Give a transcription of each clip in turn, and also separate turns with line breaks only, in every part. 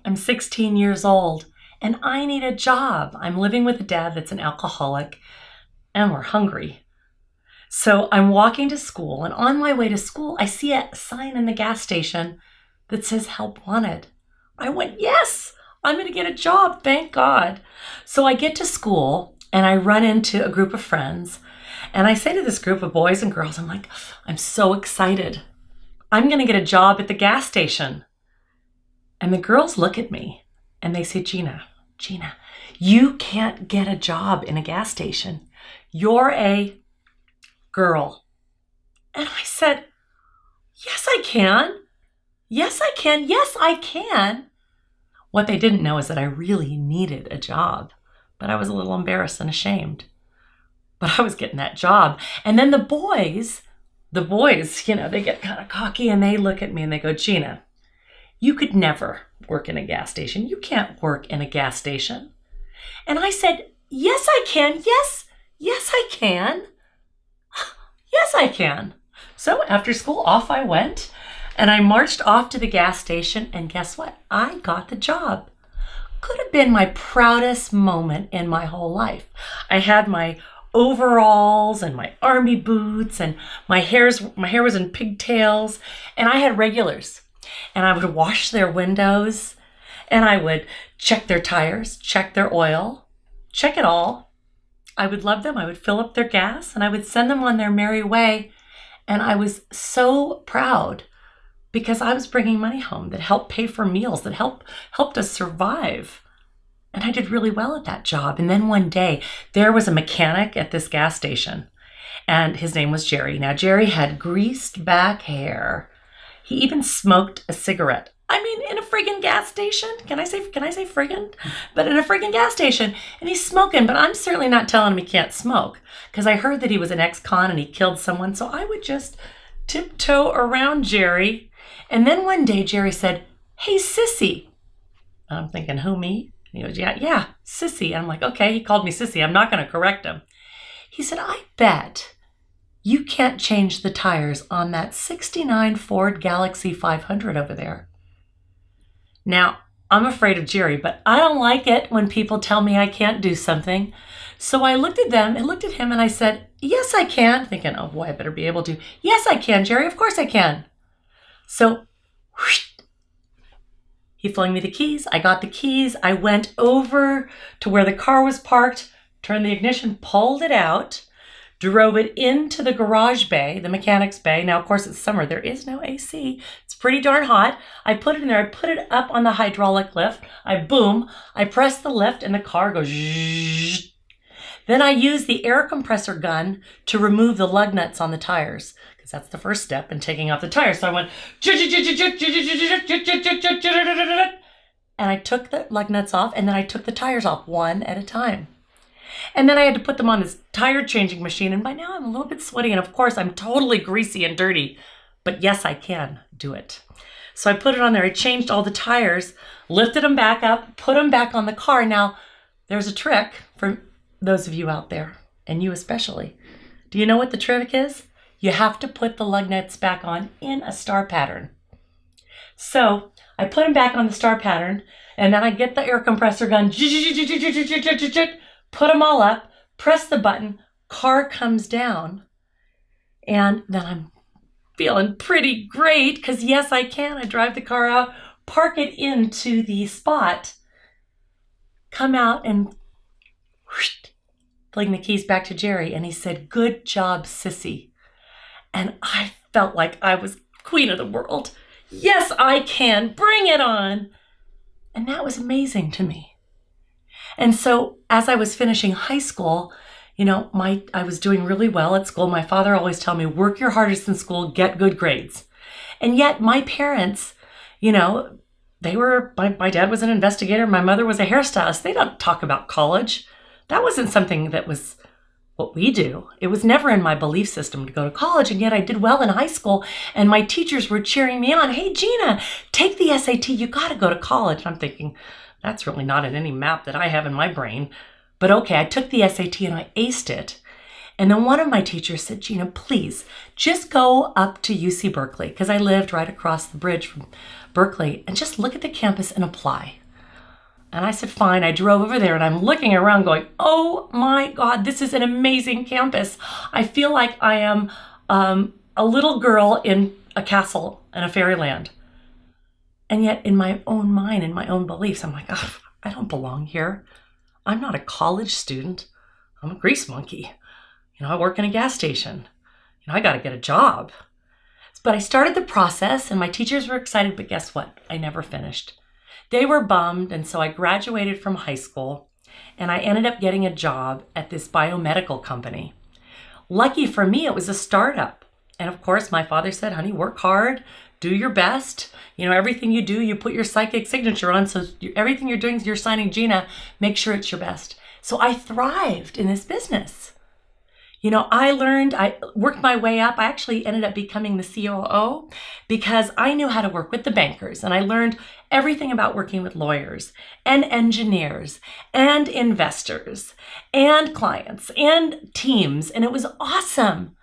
I'm 16 years old and I need a job. I'm living with a dad that's an alcoholic and we're hungry. So I'm walking to school, and on my way to school, I see a sign in the gas station that says help wanted. I went, yes, I'm going to get a job. Thank God. So I get to school and I run into a group of friends and I say to this group of boys and girls, I'm like, I'm so excited. I'm going to get a job at the gas station. And the girls look at me and they say, Gina, you can't get a job in a gas station. You're a girl. And I said, yes, I can. Yes, I can. Yes, I can. What they didn't know is that I really needed a job, but I was a little embarrassed and ashamed. But I was getting that job. And then the boys, they get kind of cocky and they look at me and they go, Gina, you could never work in a gas station. You can't work in a gas station. And I said, yes, I can. Yes, I can. Yes, I can. So after school, off I went and I marched off to the gas station, and guess what? I got the job. Could have been my proudest moment in my whole life. I had my overalls and my army boots and my hair was in pigtails, and I had regulars, and I would wash their windows and I would check their tires, check their oil, check it all. I would love them. I would fill up their gas and I would send them on their merry way. And I was so proud because I was bringing money home that helped pay for meals, that helped us survive. And I did really well at that job. And then one day there was a mechanic at this gas station and his name was Jerry. Now, Jerry had greased back hair. He even smoked a cigarette. I mean, in a friggin' gas station. Can I say friggin'? But in a friggin' gas station. And he's smoking, but I'm certainly not telling him he can't smoke because I heard that he was an ex-con and he killed someone. So I would just tiptoe around Jerry. And then one day Jerry said, hey, sissy. And I'm thinking, who, me? And he goes, yeah, sissy. And I'm like, okay, he called me sissy. I'm not going to correct him. He said, I bet you can't change the tires on that 69 Ford Galaxie 500 over there. Now, I'm afraid of Jerry, but I don't like it when people tell me I can't do something. So I looked at them and looked at him and I said, yes, I can. Thinking, oh boy, I better be able to. Yes, I can, Jerry. Of course I can. So whoosh, he flung me the keys. I got the keys. I went over to where the car was parked, turned the ignition, pulled it out, drove it into the garage bay, the mechanic's bay. Now, of course, it's summer. There is no AC. It's pretty darn hot. I put it in there. I put it up on the hydraulic lift. I press the lift and the car goes zzz. Then I use the air compressor gun to remove the lug nuts on the tires because that's the first step in taking off the tires. So I went and I took the lug nuts off and then I took the tires off one at a time. And then I had to put them on this tire changing machine. And by now I'm a little bit sweaty. And of course, I'm totally greasy and dirty. But yes, I can do it. So I put it on there. I changed all the tires, lifted them back up, put them back on the car. Now, there's a trick for those of you out there, and you especially. Do you know what the trick is? You have to put the lug nuts back on in a star pattern. So I put them back on the star pattern, and then I get the air compressor gun, put them all up, press the button, car comes down, and then I'm feeling pretty great because yes, I can. I drive the car out, park it into the spot, come out and whoosh, fling the keys back to Jerry, and he said, good job, sissy. And I felt like I was queen of the world. Yes, I can. Bring it on. And that was amazing to me. And so as I was finishing high school, I was doing really well at school. My father always told me, work your hardest in school, get good grades. And yet my parents, my dad was an investigator. My mother was a hairstylist. They don't talk about college. That wasn't something that was what we do. It was never in my belief system to go to college. And yet I did well in high school. And my teachers were cheering me on. Hey, Gina, take the SAT. You got to go to college. And I'm thinking, that's really not in any map that I have in my brain. But okay, I took the SAT and I aced it. And then one of my teachers said, Gina, please just go up to UC Berkeley, because I lived right across the bridge from Berkeley and just look at the campus and apply. And I said, fine. I drove over there and I'm looking around going, oh my God, this is an amazing campus. I feel like I am a little girl in a castle in a fairyland. And yet in my own mind, in my own beliefs, I'm like, oh, I don't belong here. I'm not a college student. I'm a grease monkey. I work in a gas station. I got to get a job. But I started the process and my teachers were excited, but guess what? I never finished. They were bummed, and so I graduated from high school and I ended up getting a job at this biomedical company. Lucky for me, it was a startup. And of course, my father said, honey, work hard, do your best. Everything you do, you put your psychic signature on. So everything you're doing, you're signing Gina, make sure it's your best. So I thrived in this business. I worked my way up. I actually ended up becoming the COO because I knew how to work with the bankers and I learned everything about working with lawyers and engineers and investors and clients and teams. And it was awesome.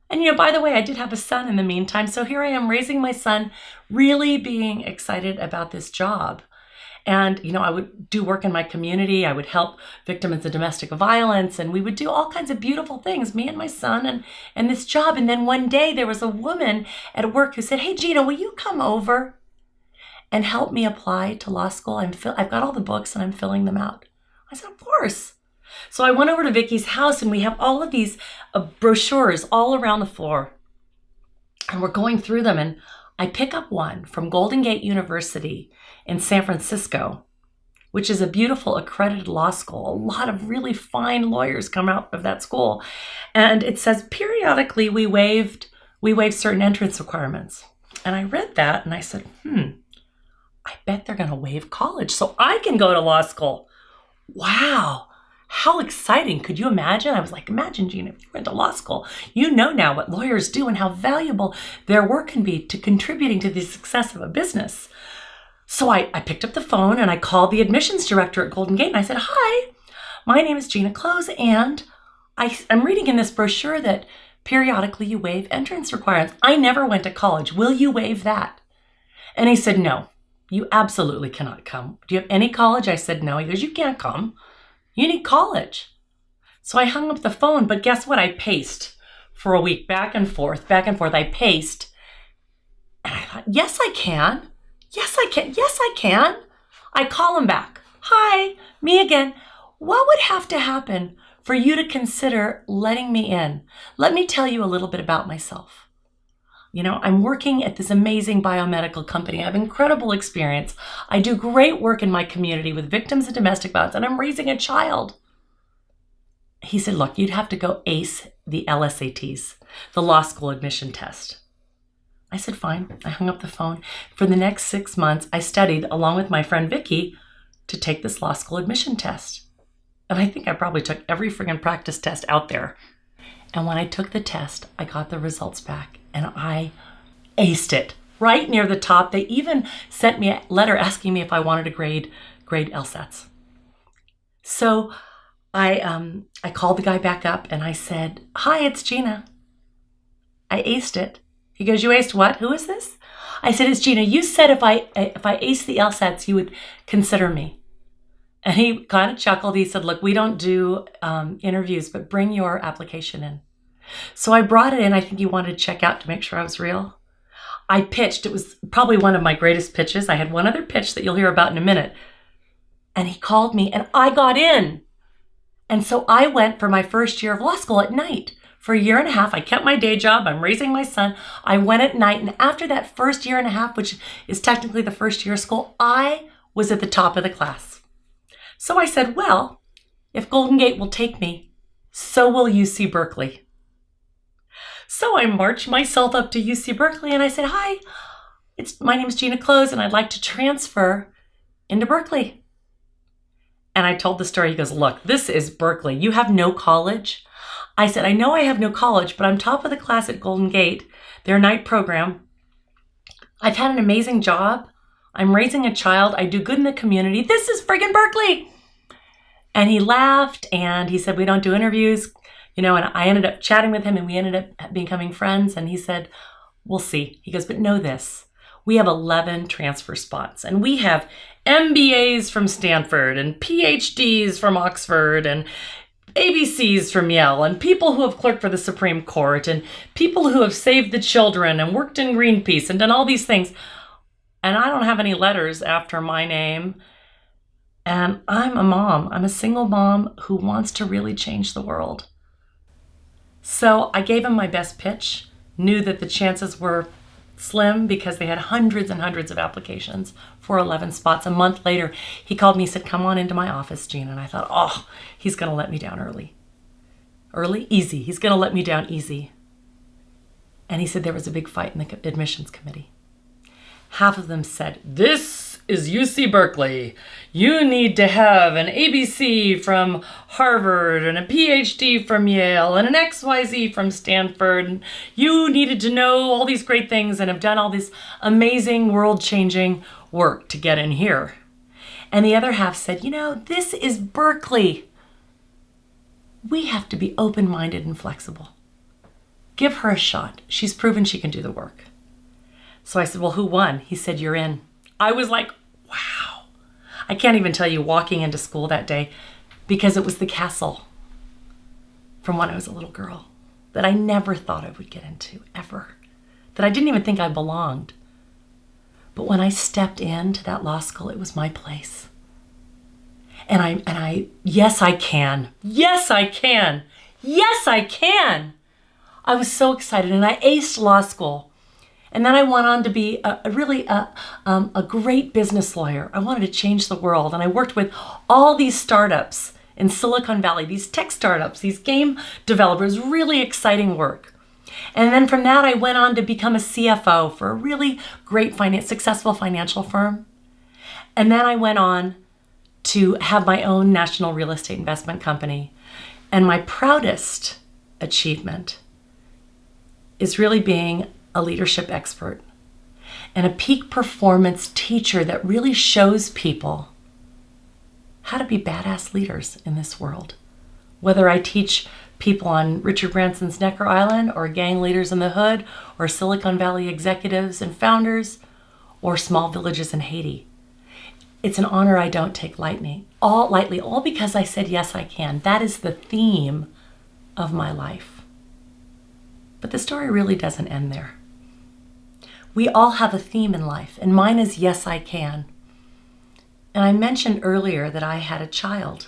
And by the way, I did have a son in the meantime. So here I am raising my son, really being excited about this job. And, I would do work in my community. I would help victims of domestic violence. And we would do all kinds of beautiful things, me and my son and this job. And then one day there was a woman at work who said, hey, Gina, will you come over and help me apply to law school? I've got all the books and I'm filling them out. I said, of course. So I went over to Vicky's house and we have all of these brochures all around the floor. And we're going through them. And I pick up one from Golden Gate University in San Francisco, which is a beautiful accredited law school. A lot of really fine lawyers come out of that school. And it says periodically we waive certain entrance requirements. And I read that and I said, I bet they're going to waive college so I can go to law school. Wow. How exciting. Could you imagine? I was like, imagine, Gina, if you went to law school, you know now what lawyers do and how valuable their work can be to contributing to the success of a business. So I picked up the phone and I called the admissions director at Golden Gate and I said, hi, my name is Gina Kloes and I'm reading in this brochure that periodically you waive entrance requirements. I never went to college. Will you waive that? And he said, no, you absolutely cannot come. Do you have any college? I said, no. He goes, you can't come. You need college. So I hung up the phone, but guess what? I paced for a week, back and forth. I paced. And I thought, yes, I can. Yes, I can. Yes, I can. I call him back. Hi, me again. What would have to happen for you to consider letting me in? Let me tell you a little bit about myself. I'm working at this amazing biomedical company. I have incredible experience. I do great work in my community with victims of domestic violence, and I'm raising a child. He said, look, you'd have to go ace the LSATs, the law school admission test. I said, fine. I hung up the phone. For the next 6 months, I studied along with my friend Vicky to take this law school admission test. And I think I probably took every friggin' practice test out there. And when I took the test, I got the results back and I aced it right near the top. They even sent me a letter asking me if I wanted to grade LSATs. So I called the guy back up and I said, hi, it's Gina. I aced it. He goes, you aced what? Who is this? I said, it's Gina. You said if I aced the LSATs, you would consider me. And he kind of chuckled. He said, look, we don't do interviews, but bring your application in. So I brought it in. I think he wanted to check out to make sure I was real. I pitched. It was probably one of my greatest pitches. I had one other pitch that you'll hear about in a minute. And he called me and I got in. And so I went for my first year of law school at night. For a year and a half, I kept my day job. I'm raising my son. I went at night. And after that first year and a half, which is technically the first year of school, I was at the top of the class. So I said, well, if Golden Gate will take me, so will UC Berkeley. So I marched myself up to UC Berkeley and I said, hi, my name is Gina Kloes and I'd like to transfer into Berkeley. And I told the story. He goes, look, this is Berkeley. You have no college. I said, I know I have no college, but I'm top of the class at Golden Gate, their night program. I've had an amazing job. I'm raising a child. I do good in the community. This is friggin' Berkeley. And he laughed and he said, we don't do interviews, and I ended up chatting with him and we ended up becoming friends. And he said, we'll see. He goes, but know this, We have 11 transfer spots, and we have MBAs from Stanford and PhDs from Oxford and ABCs from Yale, and people who have clerked for the Supreme Court, and people who have saved the children and worked in Greenpeace and done all these things. And I don't have any letters after my name. And I'm a mom. I'm a single mom who wants to really change the world. So I gave him my best pitch, knew that the chances were slim because they had hundreds and hundreds of applications for 11 spots. A month later, he called me and said, come on into my office, Gina. And I thought, oh, he's going to let me down early. Early? Easy. He's going to let me down easy. And he said there was a big fight in the admissions committee. Half of them said, this is UC Berkeley. You need to have an ABC from Harvard and a PhD from Yale and an XYZ from Stanford. And you needed to know all these great things and have done all this amazing world-changing work to get in here. And the other half said, this is Berkeley. We have to be open-minded and flexible. Give her a shot. She's proven she can do the work. So I said, well, who won? He said, you're in. I was like, wow. I can't even tell you walking into school that day because it was the castle from when I was a little girl that I never thought I would get into, ever. That I didn't even think I belonged. But when I stepped into that law school, it was my place. And I, yes, I can. Yes, I can. Yes, I can. I was so excited, and I aced law school. And then I went on to be a great business lawyer. I wanted to change the world. And I worked with all these startups in Silicon Valley, these tech startups, these game developers, really exciting work. And then from that, I went on to become a CFO for a really great successful financial firm. And then I went on to have my own national real estate investment company. And my proudest achievement is really being a leadership expert and a peak performance teacher that really shows people how to be badass leaders in this world. Whether I teach people on Richard Branson's Necker Island or gang leaders in the hood or Silicon Valley executives and founders or small villages in Haiti. It's an honor I don't take lightly, all because I said, yes, I can. That is the theme of my life. But the story really doesn't end there. We all have a theme in life, and mine is yes, I can. And I mentioned earlier that I had a child,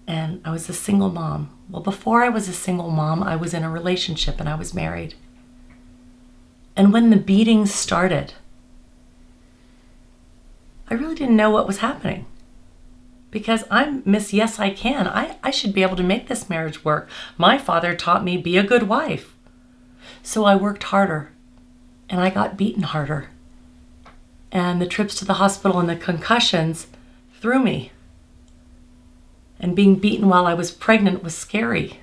and I was a single mom. Well, before I was a single mom, I was in a relationship and I was married. And when the beatings started, I really didn't know what was happening because I'm Miss Yes, I Can. I should be able to make this marriage work. My father taught me be a good wife. So I worked harder. And I got beaten harder. And the trips to the hospital and the concussions threw me. And being beaten while I was pregnant was scary.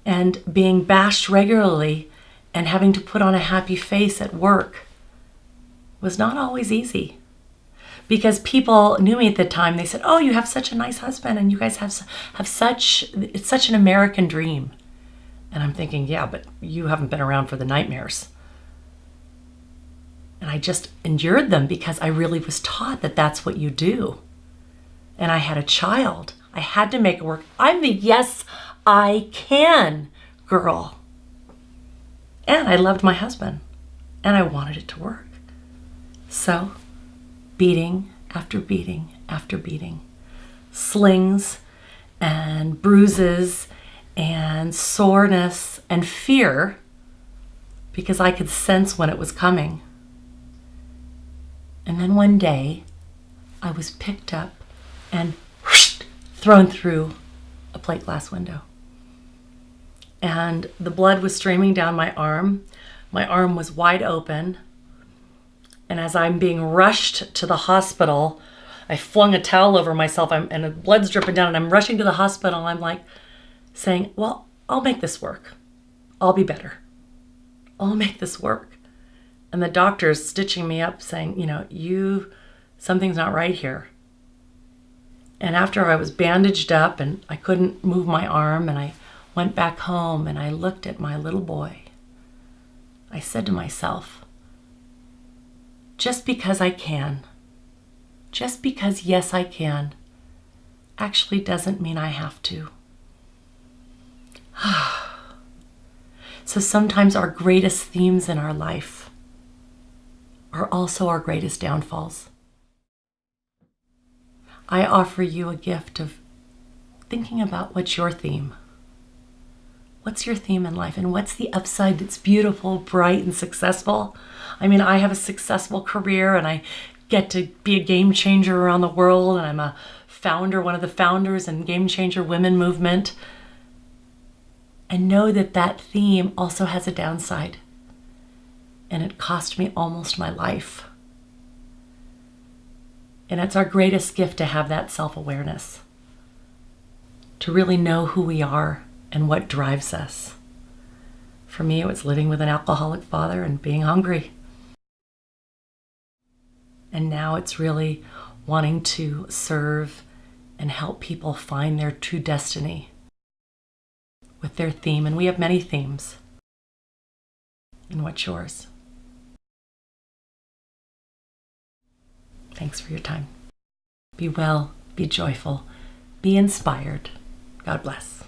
And being bashed regularly and having to put on a happy face at work was not always easy. Because people knew me at the time. They said, oh, you have such a nice husband and you guys have it's such an American dream. And I'm thinking, yeah, but you haven't been around for the nightmares. And I just endured them because I really was taught that that's what you do. And I had a child. I had to make it work. I'm the yes, I can girl. And I loved my husband. And I wanted it to work. So, beating after beating after beating. Slings and bruises and soreness and fear because I could sense when it was coming. And then one day I was picked up and thrown through a plate glass window. And the blood was streaming down my arm. My arm was wide open. And as I'm being rushed to the hospital, I flung a towel over myself and the blood's dripping down and I'm rushing to the hospital and I'm like, saying, well, I'll make this work. I'll be better. I'll make this work. And the doctor's stitching me up saying, something's not right here. And after I was bandaged up and I couldn't move my arm and I went back home and I looked at my little boy. I said to myself, just because I can, just because yes I can, actually doesn't mean I have to. So sometimes our greatest themes in our life are also our greatest downfalls. I offer you a gift of thinking about what's your theme. What's your theme in life, and what's the upside that's beautiful, bright, and successful? I mean, I have a successful career and I get to be a game changer around the world, and I'm a founder, one of the founders in Game Changer Women Movement. And know that that theme also has a downside. And it cost me almost my life. And it's our greatest gift to have that self-awareness, to really know who we are and what drives us. For me, it was living with an alcoholic father and being hungry. And now it's really wanting to serve and help people find their true destiny with their theme. And we have many themes. And what's yours? Thanks for your time. Be well, be joyful, be inspired. God bless.